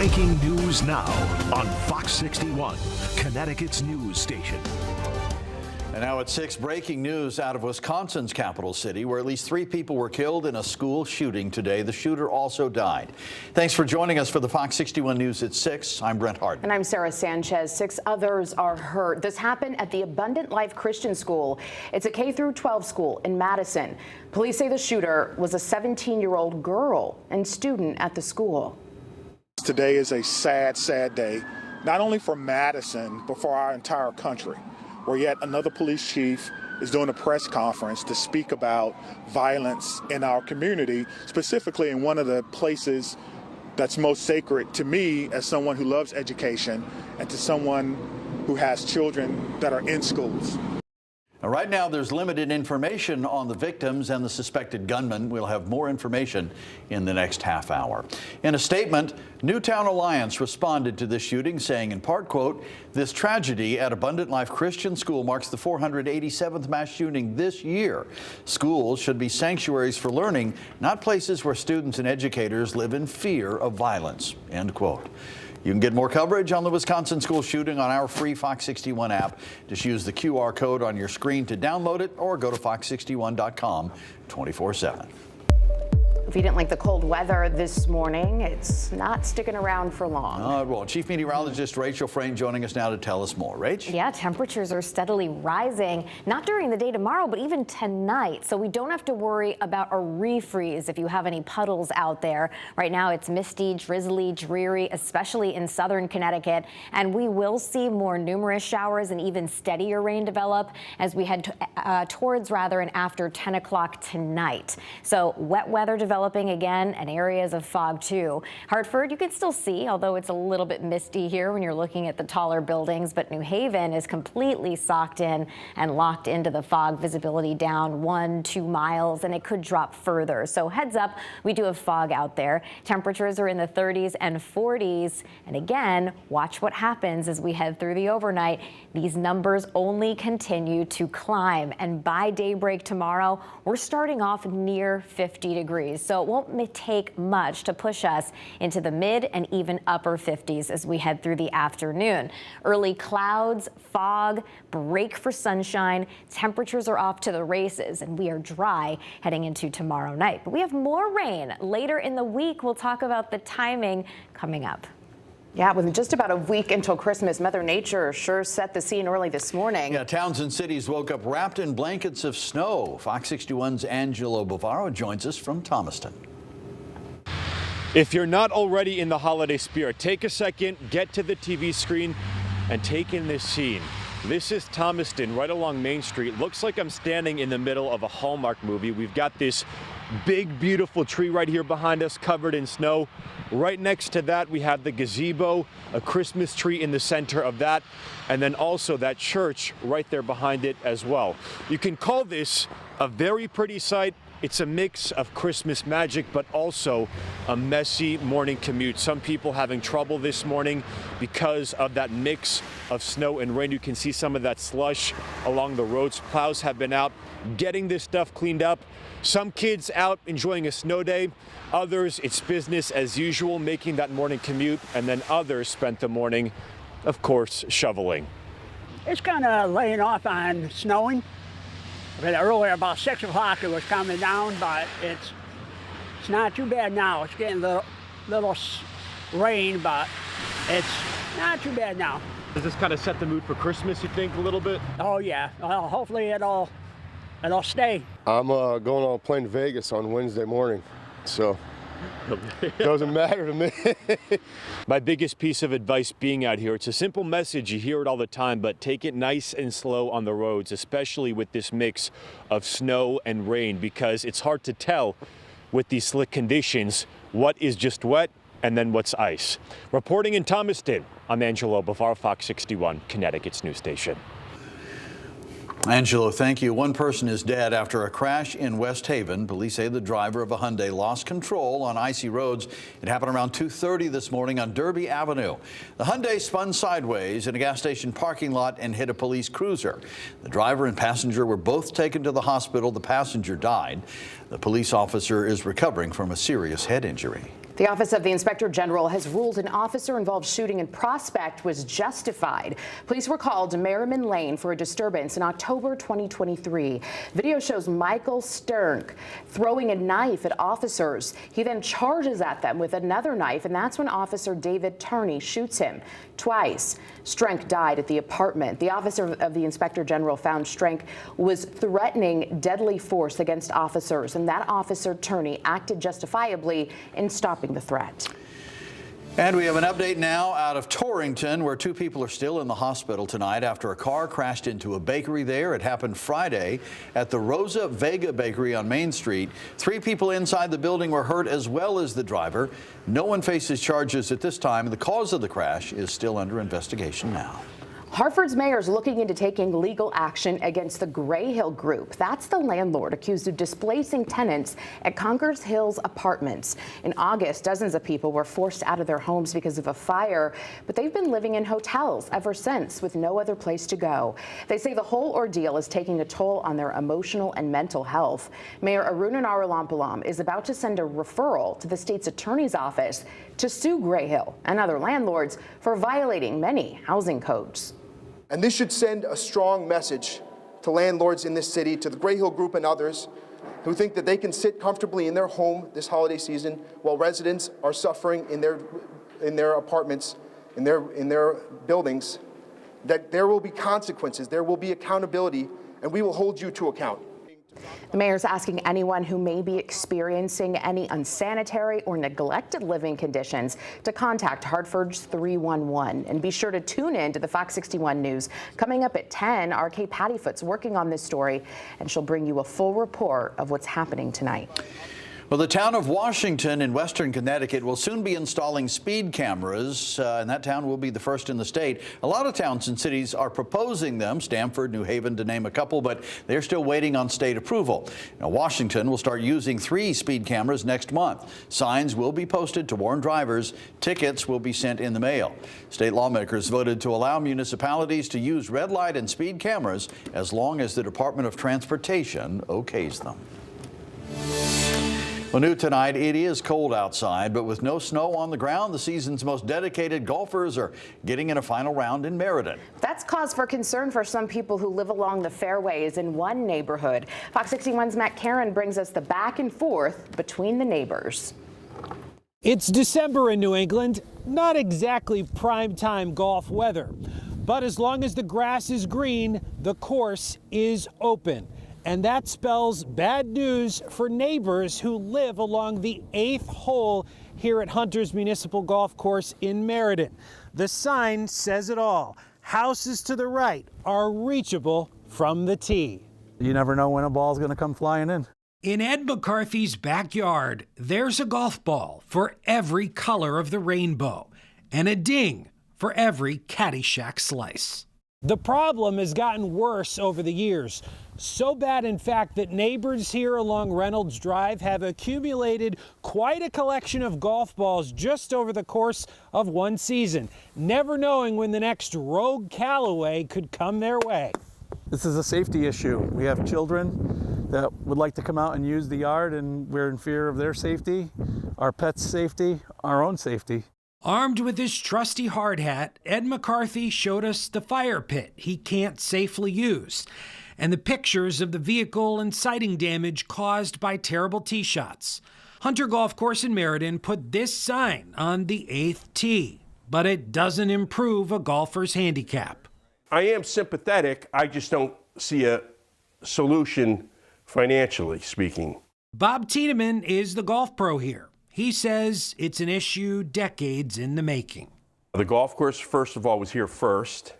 Breaking news now on Fox 61, Connecticut's news station. And now at 6, breaking news out of Wisconsin's capital city, where at least 3 people were killed in a school shooting today. The shooter also died. Thanks for joining us for the Fox 61 News at 6. I'm Brent Hart. And I'm Sarah Sanchez. 6 others are hurt. This happened at the Abundant Life Christian School. It's a K-12 school in Madison. Police say the shooter was a 17-year-old girl and student at the school. Today is a sad, sad day, not only for Madison, but for our entire country, where yet another police chief is doing a press conference to speak about violence in our community, specifically in one of the places that's most sacred to me as someone who loves education and to someone who has children that are in schools. Right now, there's limited information on the victims and the suspected gunman. We'll have more information in the next half hour. In a statement, Newtown Alliance responded to this shooting, saying in part, quote, "This tragedy at Abundant Life Christian School marks the 487th mass shooting this year. Schools should be sanctuaries for learning, not places where students and educators live in fear of violence," end quote. You can get more coverage on the Wisconsin school shooting on our free Fox 61 app. Just use the QR code on your screen to download it or go to fox61.com 24/7. If you didn't like the cold weather this morning, it's not sticking around for long. No, it won't. Chief Meteorologist Rachel Frayne joining us now to tell us more. Rach? Yeah, temperatures are steadily rising, not during the day tomorrow, but even tonight. So we don't have to worry about a refreeze if you have any puddles out there. Right now it's misty, drizzly, dreary, especially in southern Connecticut. And we will see more numerous showers and even steadier rain develop as we head towards and after 10 o'clock tonight. So wet weather develops again and areas of fog too. Hartford, you can still see, although it's a little bit misty here when you're looking at the taller buildings, but New Haven is completely socked in and locked into the fog. Visibility down 1-2 miles, and it could drop further. So heads up, we do have fog out there. Temperatures are in the 30s and 40s. And again, watch what happens as we head through the overnight. These numbers only continue to climb, and by daybreak tomorrow, we're starting off near 50 degrees. So it won't take much to push us into the mid and even upper 50s as we head through the afternoon. Early clouds, fog, break for sunshine. Temperatures are off to the races, and we are dry heading into tomorrow night. But we have more rain later in the week. We'll talk about the timing coming up. Yeah, with just about a week until Christmas, Mother Nature sure set the scene early this morning. Yeah, towns and cities woke up wrapped in blankets of snow. Fox 61's Angelo Bavaro joins us from Thomaston. If you're not already in the holiday spirit, take a second, get to the TV screen, and take in this scene. This is Thomaston, right along Main Street. Looks like I'm standing in the middle of a Hallmark movie. We've got this big, beautiful tree right here behind us, covered in snow. Right next to that, we have the gazebo, a Christmas tree in the center of that, and then also that church right there behind it as well. You can call this a very pretty sight. It's a mix of Christmas magic, but also a messy morning commute. Some people having trouble this morning because of that mix of snow and rain. You can see some of that slush along the roads. Plows have been out getting this stuff cleaned up. Some kids out enjoying a snow day. Others, it's business as usual, making that morning commute. And then others spent the morning, of course, shoveling. It's kind of laying off on snowing. But earlier, about 6 o'clock, it was coming down, but it's not too bad now. It's getting a little rain, but it's not too bad now. Does this kind of set the mood for Christmas, you think, a little bit? Oh, yeah. Well, hopefully it'll stay. I'm going on a plane to Vegas on Wednesday morning, so it doesn't matter to me. My biggest piece of advice being out here, it's a simple message, you hear it all the time, but take it nice and slow on the roads, especially with this mix of snow and rain, because it's hard to tell with these slick conditions what is just wet and then what's ice. Reporting in Thomaston, I'm Angelo Bavaro, Fox 61, Connecticut's news station. Angelo, thank you. One person is dead after a crash in West Haven. Police say the driver of a Hyundai lost control on icy roads. It happened around 2:30 this morning on Derby Avenue. The Hyundai spun sideways in a gas station parking lot and hit a police cruiser. The driver and passenger were both taken to the hospital. The passenger died. The police officer is recovering from a serious head injury. The Office of the Inspector General has ruled an officer-involved shooting in Prospect was justified. Police were called to Merriman Lane for a disturbance in October 2023. Video shows Michael Sternk throwing a knife at officers. He then charges at them with another knife, and that's when Officer David Turney shoots him twice. Strenk died at the apartment. The Officer of the Inspector General found Strenk was threatening deadly force against officers, and that Officer Turney acted justifiably in stopping the threat. And we have an update now out of Torrington, where 2 people are still in the hospital tonight after a car crashed into a bakery there. It happened Friday at the Rosa Vega Bakery on Main Street. 3 people inside the building were hurt, as well as the driver. No one faces charges at this time, and the cause of the crash is still under investigation now. Hartford's mayor is looking into taking legal action against the Gray Hill Group. That's the landlord accused of displacing tenants at Conkers Hills Apartments. In August, dozens of people were forced out of their homes because of a fire, but they've been living in hotels ever since with no other place to go. They say the whole ordeal is taking a toll on their emotional and mental health. Mayor Aruna Narulampalam is about to send a referral to the state's attorney's office to sue Gray Hill and other landlords for violating many housing codes. And this should send a strong message to landlords in this city, to the Gray Hill Group and others who think that they can sit comfortably in their home this holiday season while residents are suffering in their apartments, in their buildings, that there will be consequences, there will be accountability, and we will hold you to account. The mayor's asking anyone who may be experiencing any unsanitary or neglected living conditions to contact Hartford's 311. And be sure to tune in to the Fox 61 News. Coming up at 10, our Kay Pattyfoot's working on this story, and she'll bring you a full report of what's happening tonight. Well, the town of Washington in western Connecticut will soon be installing speed cameras, and that town will be the first in the state. A lot of towns and cities are proposing them, Stamford, New Haven, to name a couple, but they're still waiting on state approval. Now, Washington will start using 3 speed cameras next month. Signs will be posted to warn drivers. Tickets will be sent in the mail. State lawmakers voted to allow municipalities to use red light and speed cameras as long as the Department of Transportation okays them. Well, new tonight, it is cold outside, but with no snow on the ground, the season's most dedicated golfers are getting in a final round in Meriden. That's cause for concern for some people who live along the fairways in one neighborhood. Fox 61's Matt Karen brings us the back and forth between the neighbors. It's December in New England, not exactly prime time golf weather, but as long as the grass is green, the course is open. And that spells bad news for neighbors who live along the 8th hole here at Hunter's Municipal Golf Course in Meriden. The sign says it all. Houses to the right are reachable from the tee. You never know when a ball's going to come flying in. In Ed McCarthy's backyard, there's a golf ball for every color of the rainbow and a ding for every Caddyshack slice. The problem has gotten worse over the years. So bad, in fact, that neighbors here along Reynolds Drive have accumulated quite a collection of golf balls just over the course of one season, never knowing when the next Rogue Callaway could come their way. This is a safety issue. We have children that would like to come out and use the yard, and we're in fear of their safety, our pets' safety, our own safety. Armed with his trusty hard hat, Ed McCarthy showed us the fire pit he can't safely use and the pictures of the vehicle and siding damage caused by terrible tee shots. Hunter Golf Course in Meriden put this sign on the 8th tee, but it doesn't improve a golfer's handicap. I am sympathetic. I just don't see a solution financially speaking. Bob Tiedemann is the golf pro here. He says it's an issue decades in the making. The golf course, first of all, was here first.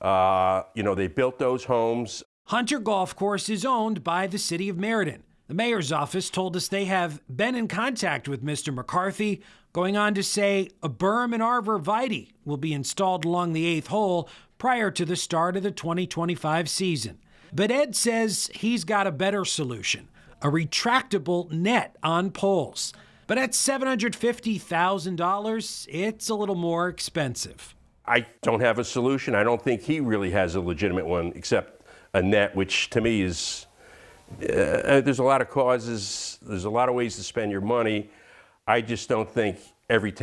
They built those homes. Hunter Golf Course is owned by the city of Meriden. The mayor's office told us they have been in contact with Mr. McCarthy, going on to say a berm and arborvitae will be installed along the 8th hole prior to the start of the 2025 season. But Ed says he's got a better solution, a retractable net on poles. But at $750,000, it's a little more expensive. I don't have a solution. I don't think he really has a legitimate one, except a net, which to me is, there's a lot of causes, there's a lot of ways to spend your money. I just don't think every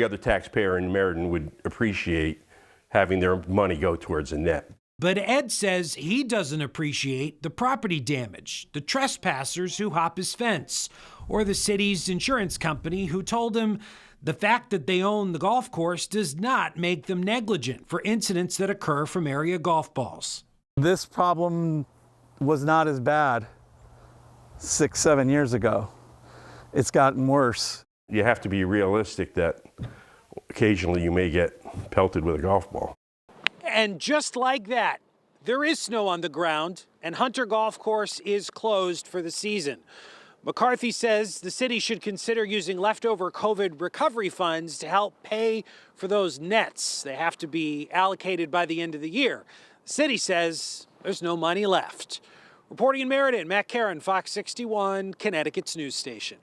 other taxpayer in Meriden would appreciate having their money go towards a net. But Ed says he doesn't appreciate the property damage, the trespassers who hop his fence, or the city's insurance company who told him the fact that they own the golf course does not make them negligent for incidents that occur from area golf balls. This problem was not as bad 6-7 years ago. It's gotten worse. You have to be realistic that occasionally you may get pelted with a golf ball. And just like that, there is snow on the ground, and Hunter Golf Course is closed for the season. McCarthy says the city should consider using leftover COVID recovery funds to help pay for those nets. They have to be allocated by the end of the year. The city says there's no money left. Reporting in Meriden, Matt Caron, Fox 61, Connecticut's news station.